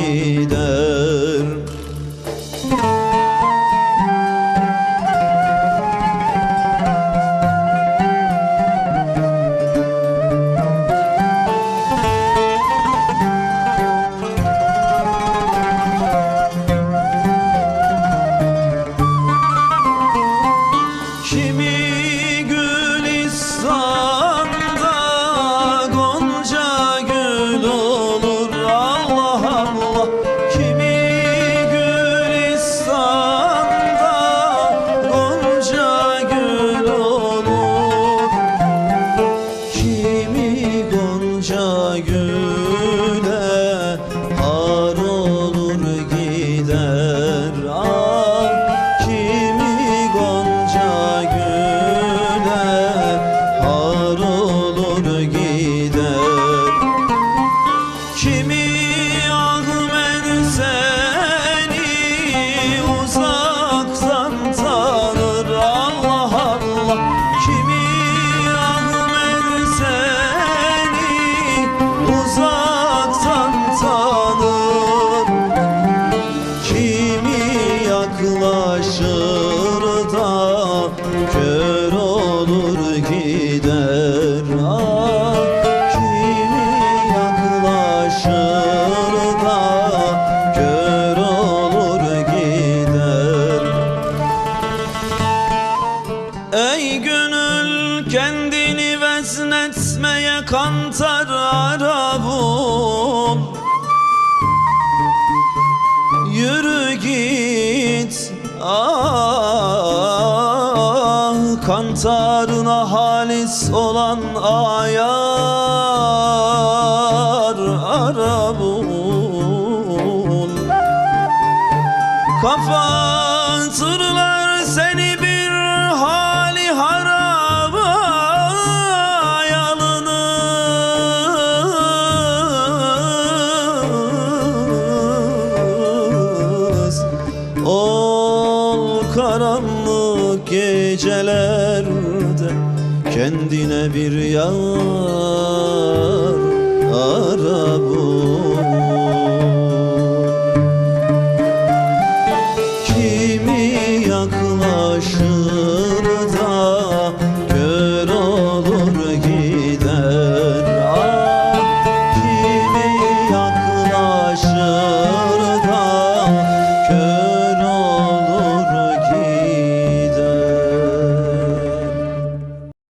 gider. Kimi Gülistan'da gonca gül olur, Allah Allah. Kimi Gülistan'da gonca gül olur, kimi gonca güle har olur gider. Ah, kimi gonca güle har olur gider. Kimi Ahmet seni uzaktan tanır, Allah Allah. Kimi Ahmet seni uzaktan tanır, kimi yaklaşır da kör olur gider. Ah, kimi yaklaşır da kör olur gider. Ey gönül, kendini veznetmeye kantar ara bul. Yürü git, ah, kantarına halis olan ayar ara bul. Kapatırlar seni bir hali haraba, yalnız ol karanlık gecelerde, kendine bir yar ara bul.